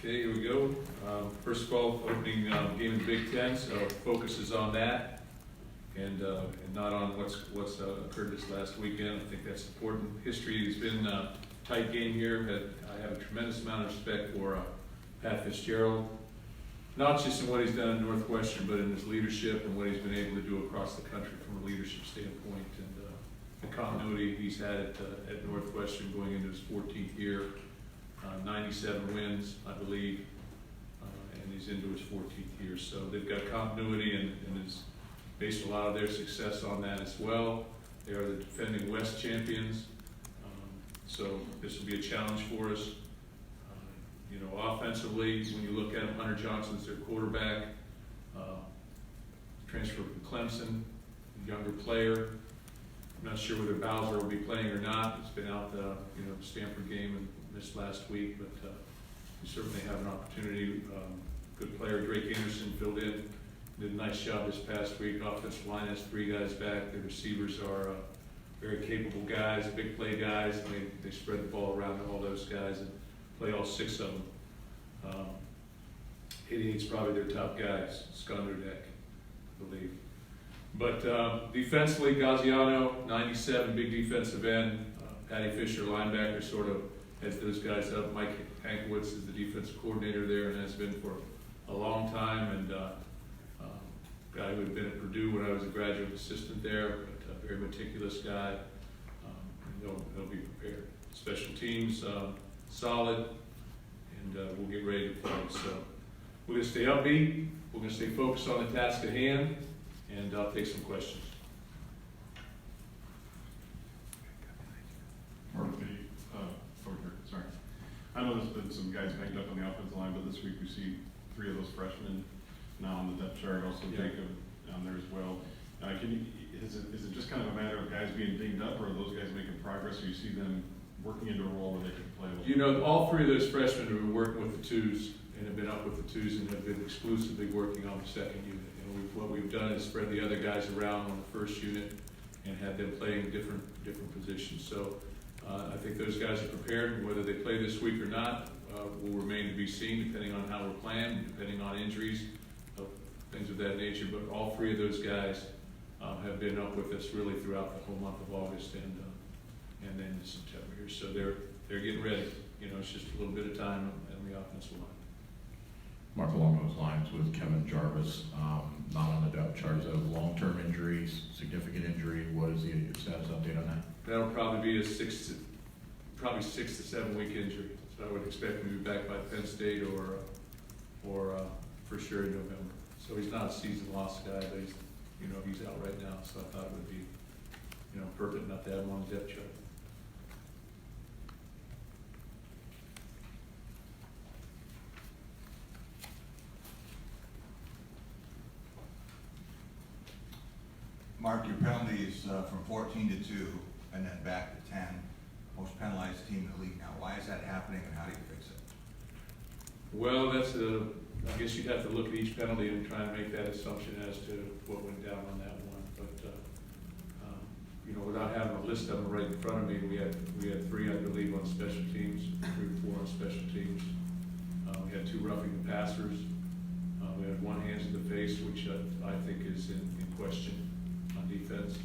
Okay, here we go. First of all, opening game in the Big Ten, so focus is on that and not on what's occurred this last weekend. I think that's important. History has been a tight game here. I have a tremendous amount of respect for Pat Fitzgerald, not just in what he's done at Northwestern, but in his leadership and what he's been able to do across the country from a leadership standpoint, and the continuity he's had at Northwestern going into his 14th year. 97 wins, I believe, and he's into his 14th year. So they've got continuity and has based a lot of their success on that as well. They are the defending West champions, so this will be a challenge for us. Offensively, when you look at him, Hunter Johnson's their quarterback, transfer from Clemson, younger player. I'm not sure whether Bowser will be playing or not. He's been out the Stanford game and missed last week, but we certainly have an opportunity. Good player Drake Anderson filled in, did a nice job this past week. Offensive line has 3 guys back. The receivers are very capable guys, big play guys. They spread the ball around to all those guys and play all 6 of them. 88's probably their top guys, Skunderdek, I believe. But defensively, Gaziano, 97, big defensive end. Patty Fisher, linebacker, sort of has those guys up. Mike Hankwitz is the defensive coordinator there and has been for a long time, and guy who had been at Purdue when I was a graduate assistant there, but a very meticulous guy, and they'll be prepared. Special teams, solid, and we'll get ready to play. So we're going to stay upbeat, we're going to stay focused on the task at hand, and I'll take some questions. Mark, over here, sorry. I know there's been some guys banged up on the offensive line, but this week we see 3 of those freshmen now on the depth chart, also Jacob down there as well. Is it just kind of a matter of guys being dinged up, or are those guys making progress, or you see them working into a role where they can play a little? All 3 of those freshmen have been working with the twos and have been up with the twos and have been exclusively working on the second unit. What we've done is spread the other guys around on the first unit and have them playing different positions. So I think those guys are prepared. Whether they play this week or not will remain to be seen, depending on how we're playing, depending on injuries, things of that nature. But all 3 of those guys have been up with us really throughout the whole month of August and then into September here. So they're getting ready. It's just a little bit of time on the offensive line. Mark, along those lines with Kevin Jarvis, not on the depth chart, is that long-term injuries, significant injury? What is the status update on that? That'll probably be a 6 to 7 week injury. So I would expect him to be back by Penn State or for sure in November. So he's not a season loss guy, but he's out right now. So I thought it would be perfect not to have him on the depth chart. Mark, your penalties from 14 to 2 and then back to 10. Most penalized team in the league now. Why is that happening and how do you fix it? Well, I guess you'd have to look at each penalty and try and make that assumption as to what went down on that one. But without having a list of them right in front of me, we had 3, I believe, on special teams, 3 or 4 on special teams. We had 2 roughing the passers. We had 1 hands in the face, which I think is in question on defense.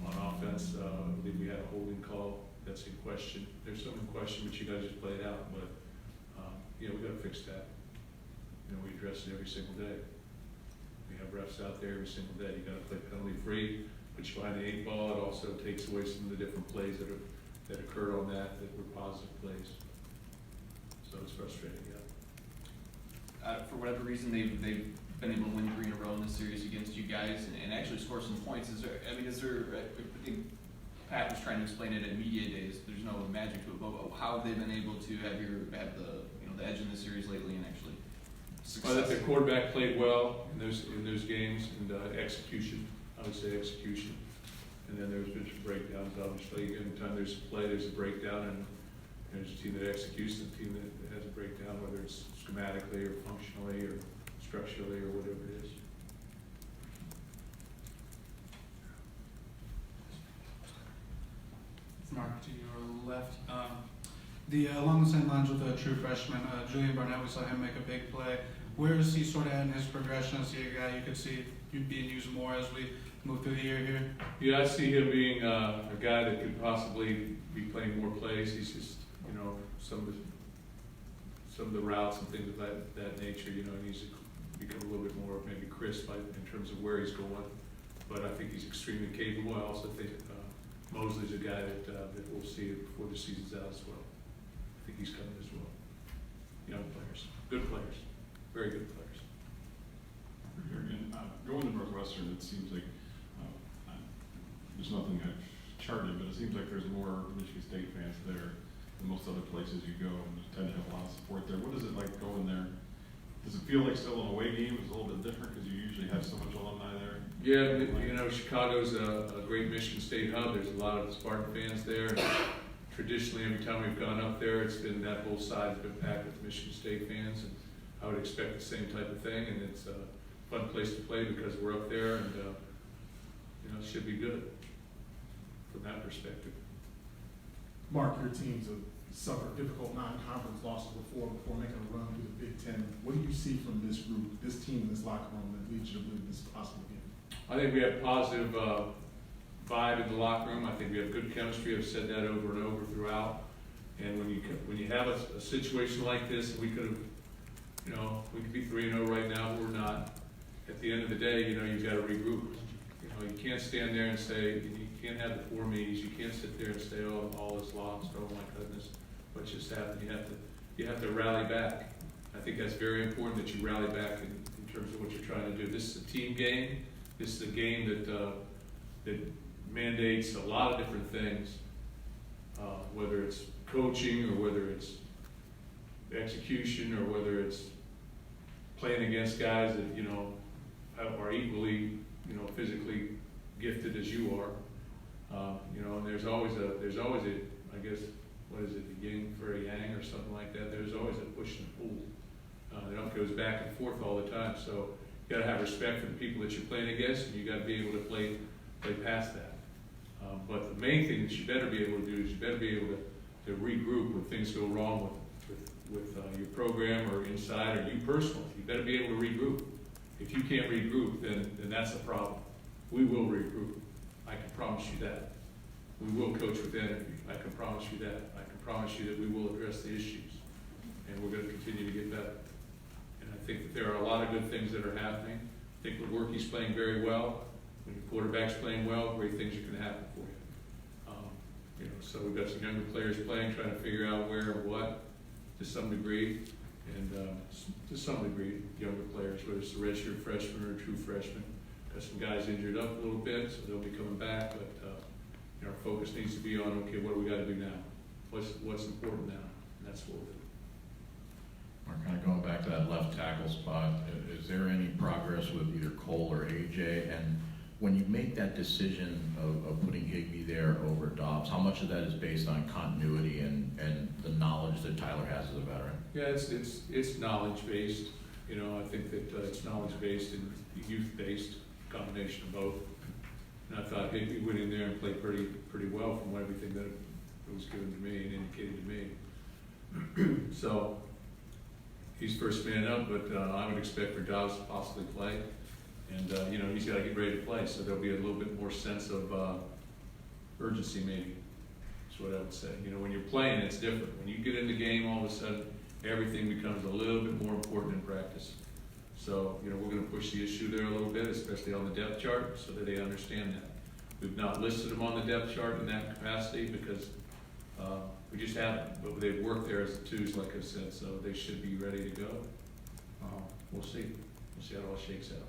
On offense, I believe we had a holding call that's in question. There's some in question, but you guys just play it out. But we got to fix that. We address it every single day. We have refs out there every single day. You got to play penalty free, put you behind the 8 ball. It also takes away some of the different plays that occurred on that were positive plays. So it's frustrating, yeah. For whatever reason, they've been able to win 3 in a row in this series against you guys and actually score some points. I think Pat was trying to explain it at media days. There's no magic to it, but how have they been able to have the edge in this series lately and actually success? Well, the quarterback played well in those games and execution. I would say execution. And then there's been some breakdowns. Obviously, anytime there's a play, there's a breakdown, and there's a team that executes and a team that has a breakdown, whether it's schematically or functionally or structurally or whatever it is. Mark, to your left. Along the same lines with the true freshman, Julian Barnett, we saw him make a big play. Where is he sort of at in his progression? Is he a guy you could see being used more as we move through the year here? Yeah, I see him being a guy that could possibly be playing more plays. He's just, some of the routes and things of that nature, he needs to become a little bit more maybe crisp in terms of where he's going. But I think he's extremely capable. I also think Mosley's a guy that we'll see before the season's out as well. I think he's coming as well. Young players, good players, very good players. And going to Northwestern, it seems like there's nothing I've charted, but it seems like there's more Michigan State fans there than most other places you go, and they tend to have a lot of support there. What is it like going there? Does it feel like still an away game? It's a little bit different because you usually have so much alumni there. Yeah, Chicago's a great Michigan State hub. There's a lot of Spartan fans there. Traditionally, every time we've gone up there, it's been that whole side has been packed with Michigan State fans, and I would expect the same type of thing. And it's a fun place to play because we're up there, and it should be good from that perspective. Mark, your teams have suffered difficult non-conference losses before making a run through the Big Ten. What do you see from this group, this team, in this locker room that leads you to believe this is possible again? I think we have positive vibe in the locker room. I think we have good chemistry. I've said that over and over throughout. And when you have a situation like this, we could have, we could be 3-0 right now, but we're not. At the end of the day, you've got to regroup. You can't stand there and say, you can't have the 4 meetings. You can't sit there and say, oh, all is lost. Oh my goodness, what just happened? You have to rally back. I think that's very important that you rally back in terms of what you're trying to do. This is a team game. This is a game that mandates a lot of different things, whether it's coaching or whether it's execution or whether it's playing against guys that are equally physically gifted as you are. And there's always a I guess, what is it, a yin for a yang or something like that. There's always a push and pull. It goes back and forth all the time. So you got to have respect for the people that you're playing against, and you got to be able to play past that. But the main thing that you better be able to do is you better be able to regroup when things go wrong with your program or inside or you personally. You better be able to regroup. If you can't regroup, then that's a problem. We will regroup. I can promise you that. We will coach with energy. I can promise you that. I can promise you that we will address the issues, and we're going to continue to get better. And I think that there are a lot of good things that are happening. I think Lewerke's playing very well. When your quarterback's playing well, great things are going to happen for you. So we've got some younger players playing, trying to figure out where and what, to some degree, and to some degree, younger players, whether it's a redshirt freshman or a true freshman. Got some guys injured up a little bit, so they'll be coming back, but our focus needs to be on, okay, what do we got to do now? What's important now? And that's what we'll do. Mark, kind of going back to that left tackle spot, is there any progress with either Cole or AJ? And when you make that decision of putting Higbee there over Dobbs, how much of that is based on continuity and the knowledge that Tyler has as a veteran? Yeah, it's knowledge based. I think that it's knowledge based and youth based, combination of both. And I thought Higbee went in there and played pretty well from everything that was given to me and indicated to me. So he's first man up, but I would expect for Dobbs to possibly play. And, he's got to get ready to play, so there'll be a little bit more sense of urgency maybe, is what I would say. When you're playing, it's different. When you get in the game, all of a sudden, everything becomes a little bit more important in practice. So, we're going to push the issue there a little bit, especially on the depth chart, so that they understand that. We've not listed them on the depth chart in that capacity because we just haven't, but they've worked there as the twos, like I said, so they should be ready to go. We'll see. We'll see how it all shakes out.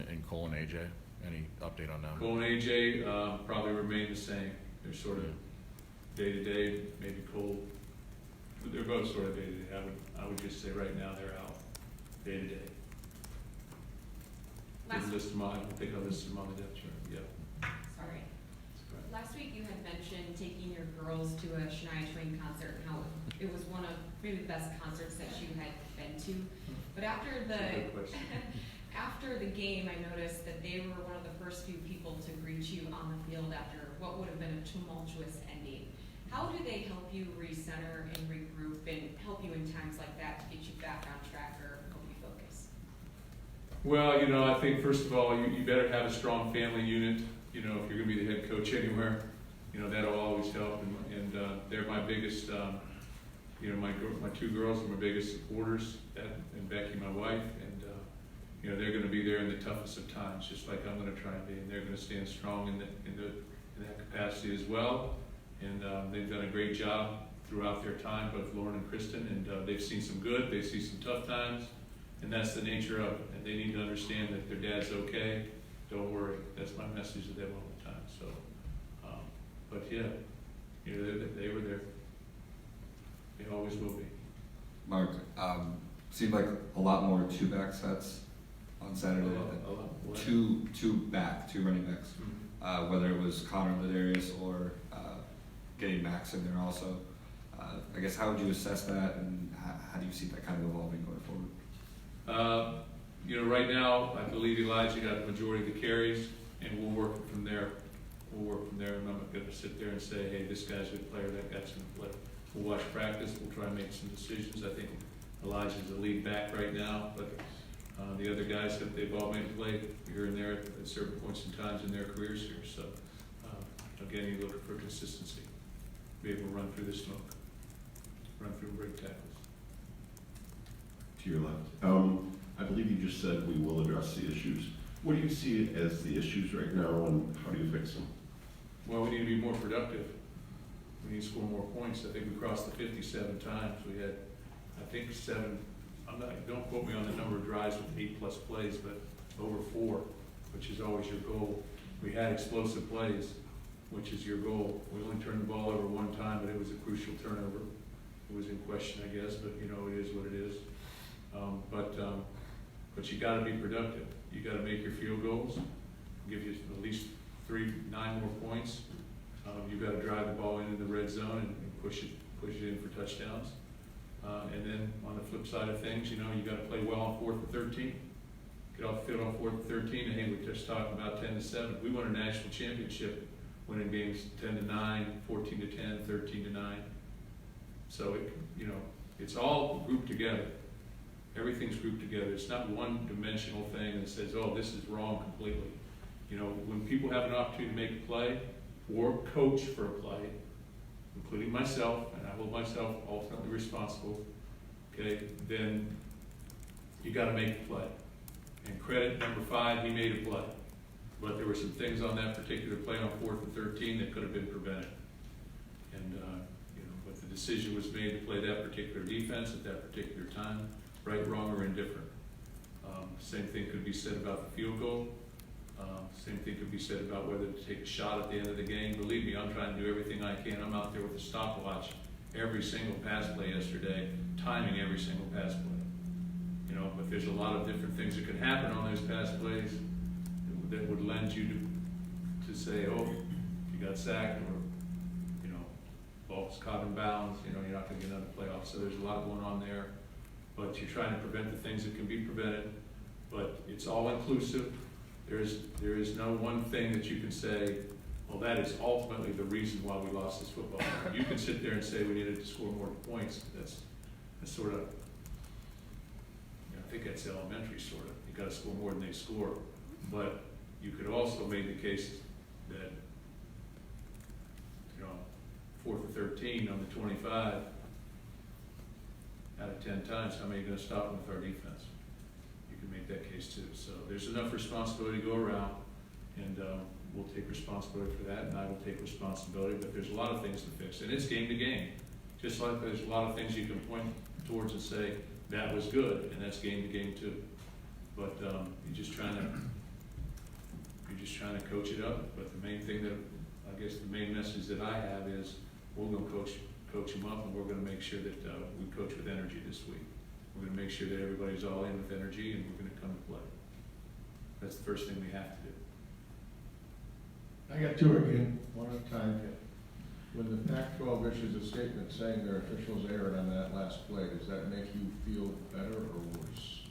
And Cole and AJ, any update on that? Cole and AJ probably remain the same. They're sort of day to day, maybe Cole, but they're both sort of day to day. I would just say right now they're out day to day. I don't think I listed them on the depth chart. Yeah. Sorry. Last week you had mentioned taking your girls to a Shania Twain concert and how it was one of maybe the best concerts that you had been to. But after the game, I noticed that they were one of the first few people to greet you on the field after what would have been a tumultuous ending. How do they help you recenter and regroup times like that to get you back on track or help you focus? Well, I think first of all, you better have a strong family unit, if you're gonna be the head coach anywhere, that'll always help, and they're my biggest, my two girls are my biggest supporters, and Becky, my wife, and, they're gonna be there in the toughest of times, just like I'm gonna try and be, and they're gonna stand strong in that capacity as well, and they've done a great job throughout their time, both Lauren and Kristen, and they've seen some good, they've seen some tough times, and that's the nature of it, and they need to understand that their dad's okay, don't worry, that's my message to them all the time, so, but yeah, they were there, they always will be. Mark, seemed like a lot more two-back sets on Saturday. A lot. What? Two running backs. Mhm. Whether it was Connor Ladarius or getting Max in there also. I guess how would you assess that, and how do you see that kind of evolving going forward? Right now, I believe Elijah got the majority of the carries, and we'll work from there. And I'm not going to sit there and say, hey, this guy's a good player, that guy's going to play. We'll watch practice, we'll try and make some decisions. I think Elijah's the lead back right now, but the other guys, they've all made a play here and there at certain points in times in their careers here. So, again, you look for consistency. Be able to run through the smoke, run through break tackles. To your left. I believe you just said we will address the issues. What do you see as the issues right now, and how do you fix them? Well, we need to be more productive. We need to score more points. I think we crossed the 57 times. We had, I think, 7. Don't quote me on the number of drives with 8+ plays, but over 4, which is always your goal. We had explosive plays, which is your goal. We only turned the ball over one time, but it was a crucial turnover. It was in question, I guess, but it is what it is. But you got to be productive. You got to make your field goals, give you at least 9 more points. You've got to drive the ball into the red zone and push it in for touchdowns. And then on the flip side of things, you got to play well on 4th and 13. Get off the field on 4th and 13, and hey, we're just talking about 10-7. We won a national championship winning games 10-9, 14-10, 13-9. So it's all grouped together. Everything's grouped together. It's not one dimensional thing that says, oh, this is wrong completely. When people have an opportunity to make a play or coach for a play, including myself, and I hold myself ultimately responsible, okay, then you got to make a play. And credit number 5, he made a play. But there were some things on that particular play on 4th and 13 that could have been prevented. And, but the decision was made to play that particular defense at that particular time, right, wrong, or indifferent. Same thing could be said about the field goal. Same thing could be said about whether to take a shot at the end of the game. Believe me, I'm trying to do everything I can. I'm out there with a stopwatch every single pass play yesterday, timing every single pass play. But there's a lot of different things that could happen on those pass plays that would lend you to say, oh, you got sacked, or ball's caught in bounds. You're not going to get another playoff. So there's a lot going on there. But you're trying to prevent the things that can be prevented. But it's all inclusive. There is no one thing that you can say, well, that is ultimately the reason why we lost this football game. You can sit there and say we needed to score more points. That's sort of, I think that's elementary sort of. You got to score more than they score. But you could also make the case that, 4th and 13 on the 25, out of 10 times, how many are going to stop them with our defense? You can make that case too. So there's enough responsibility to go around, and we'll take responsibility for that, and I will take responsibility, but there's a lot of things to fix, and it's game to game. Just like there's a lot of things you can point towards and say, that was good, and that's game to game too. But you're just trying to coach it up, but the main thing that, I guess the main message that I have is, we're going to coach them up, and we're going to make sure that we coach with energy this week. We're going to make sure that everybody's all in with energy, and we're going to come to play. That's the first thing we have to do. I got 2 again, one at a time. When the Pac-12 issues a statement saying their officials erred on that last play, does that make you feel better or worse?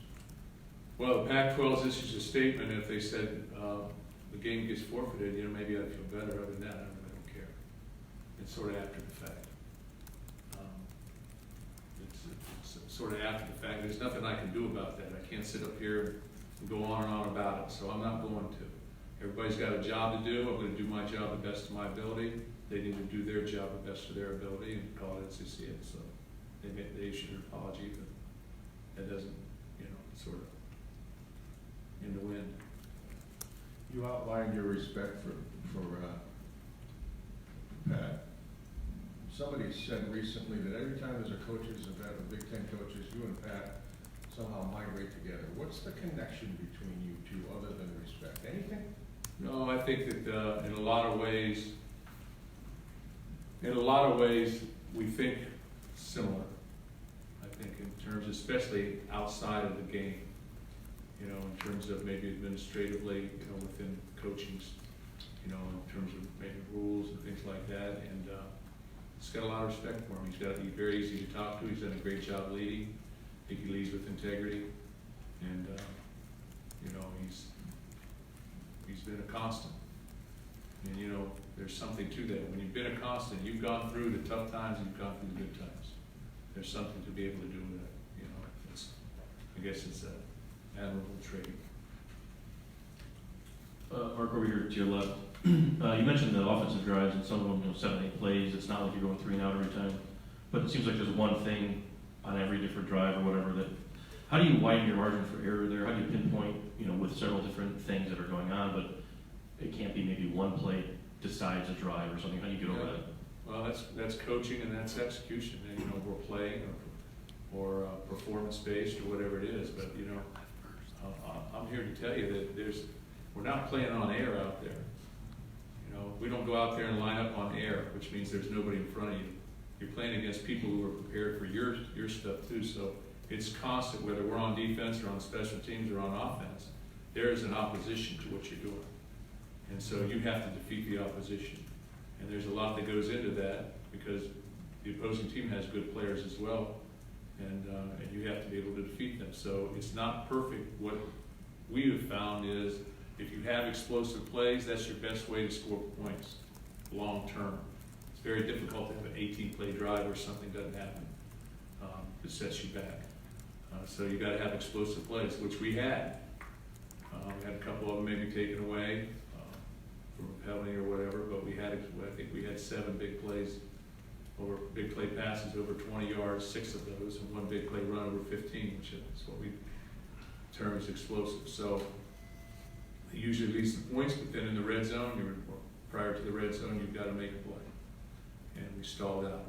Well, the Pac-12 issues a statement. If they said the game gets forfeited, maybe I'd feel better. Other than that, I really don't care. It's sort of after the fact. sort of after the fact. There's nothing I can do about that. I can't sit up here and go on and on about it, so I'm not going to. Everybody's got a job to do. I'm gonna do my job the best of my ability. They need to do their job the best of their ability and call it as they see it, so they issued an apology, but that doesn't, sort of in the wind. You outlined your respect for Pat. Somebody said recently that every time there's a coaches event, a Big Ten coaches, you and Pat somehow migrate together. What's the connection between you two other than respect? Anything? No, I think that in a lot of ways, we think similar. I think in terms, especially outside of the game, in terms of maybe administratively, within coaching, in terms of maybe rules and things like that. And he's got a lot of respect for him. He's very easy to talk to. He's done a great job leading. I think he leads with integrity. And, he's been a constant. And, there's something to that. When you've been a constant, you've gone through the tough times and you've gone through the good times. There's something to be able to do with that. I guess it's an admirable trait. Mark, over here to your left, you mentioned the offensive drives and some of them, 7, 8 plays. It's not like you're going 3 and out every time, but it seems like there's one thing on every different drive or whatever that. How do you widen your margin for error there? How do you pinpoint, with several different things that are going on, but it can't be maybe one play decides a drive or something? How do you get over that? Well, that's coaching and that's execution. And we're playing or performance based or whatever it is. But I'm here to tell you that we're not playing on air out there. We don't go out there and line up on air, which means there's nobody in front of you. You're playing against people who are prepared for your stuff too. So it's constant, whether we're on defense or on special teams or on offense. There is an opposition to what you're doing. And so you have to defeat the opposition. And there's a lot that goes into that because the opposing team has good players as well. And you have to be able to defeat them. So it's not perfect. What we have found is if you have explosive plays, that's your best way to score points long term. It's very difficult to have an 18-play drive where something doesn't happen that sets you back. So you got to have explosive plays, which we had. We had a couple of them maybe taken away from a penalty or whatever, but I think we had 7 big plays, big play passes over 20 yards, 6 of those, and 1 big play run over 15, which is what we term as explosive. So it usually leads to points, but then in the red zone, prior to the red zone, you've got to make a play. And we stalled out.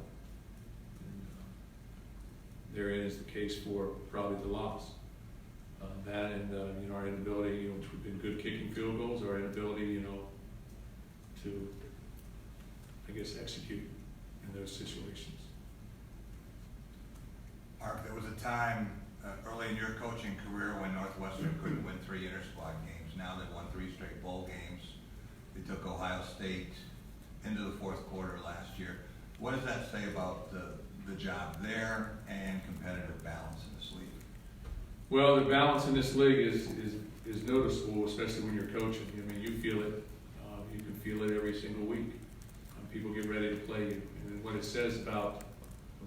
And therein is the case for probably the loss. That and our inability, which we've been good kicking field goals, our inability, to, I guess, execute in those situations. Mark, there was a time early in your coaching career when Northwestern couldn't win 3 inter-squad games. Now they've won 3 straight bowl games. They took Ohio State into the 4th quarter last year. What does that say about the job there and competitive balance in this league? Well, the balance in this league is noticeable, especially when you're coaching. I mean, you feel it. You can feel it every single week. People get ready to play you. And what it says about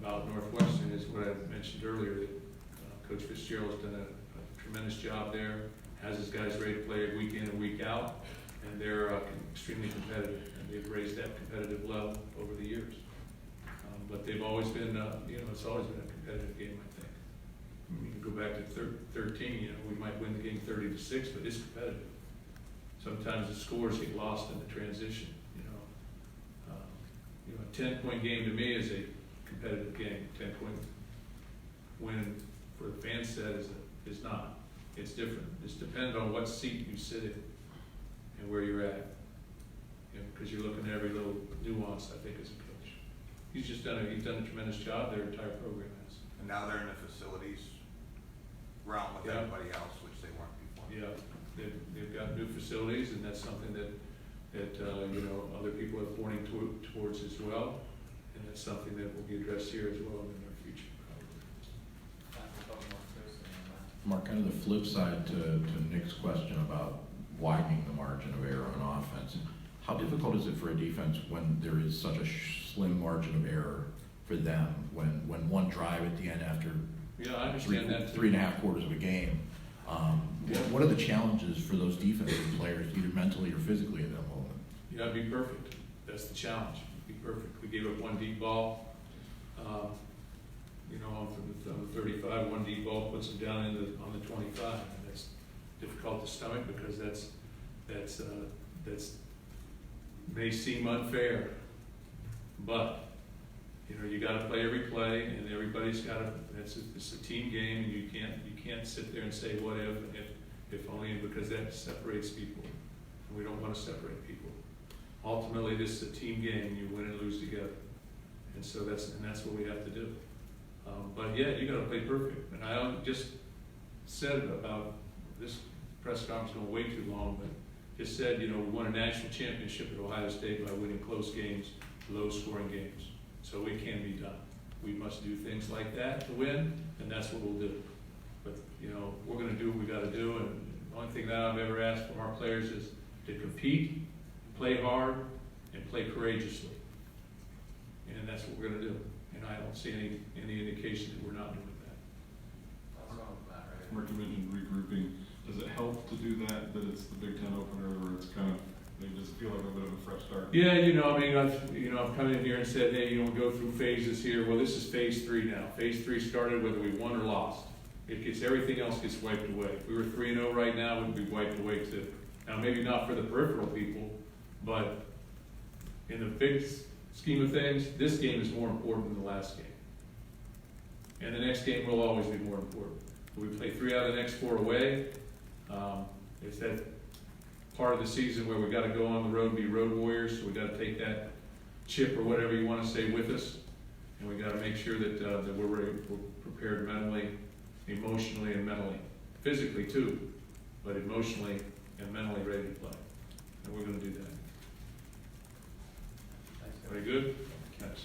Northwestern is what I mentioned earlier, that Coach Fitzgerald's done a tremendous job there, has his guys ready to play week in and week out, and they're extremely competitive, and they've raised that competitive level over the years. But they've always been, it's always been a competitive game, I think. You can go back to 13, we might win the game 30-6, but it's competitive. Sometimes the scores get lost in the transition, a 10-point game to me is a competitive game. 10-point win for the fan set is not. It's different. It's dependent on what seat you sit in and where you're at. Because you're looking at every little nuance, I think, as a coach. He's done a tremendous job. Their entire program has. And now they're in the facilities realm with everybody else, which they weren't before. Yeah, they've got new facilities, and that's something that other people are pointing towards as well, and that's something that will be addressed here as well in the near future. Mark, kind of the flip side to Nick's question about widening the margin of error on offense. How difficult is it for a defense when there is such a slim margin of error for them, when one drive at the end after Yeah, I understand that too. 3.5 quarters of a game. What are the challenges for those defensive players, either mentally or physically at that moment? You gotta be perfect. That's the challenge. Be perfect. We gave up one deep ball. You know, on the 35, one deep ball puts them down on the 25. And that's difficult to stomach because that's may seem unfair, but you know, you got to play every play, and everybody's got to. It's a team game, and you can't sit there and say what if only, because that separates people, and we don't want to separate people. Ultimately, this is a team game. You win and lose together, and so that's what we have to do. But yeah, you got to play perfect. And I just said about this press conference going way too long, but just said, you know, we won a national championship at Ohio State by winning close games, low-scoring games. So it can be done. We must do things like that to win, and that's what we'll do. But, you know, we're going to do what we got to do, and the only thing that I've ever asked from our players is to compete, play hard, and play courageously. And that's what we're going to do. And I don't see any indication that we're not doing that. Mark, you mentioned regrouping. Does it help to do that it's the Big Ten opener, where it's kind of, does it feel like a bit of a fresh start? Yeah, you know, I mean, I've come in here and said, hey, you know, go through phases here. Well, this is phase 3 now. Phase 3 started whether we won or lost. Everything else gets wiped away. If we were 3-0 right now, we'd be wiped away too. Now, maybe not for the peripheral people, but in the big scheme of things, this game is more important than the last game. And the next game will always be more important. We play 3 out of the next 4 away. It's that part of the season where we got to go on the road and be road warriors, so we got to take that chip or whatever you want to say with us, and we got to make sure that we're prepared mentally, emotionally, and mentally, physically too, but emotionally and mentally ready to play, and we're going to do that. Very good. Yes.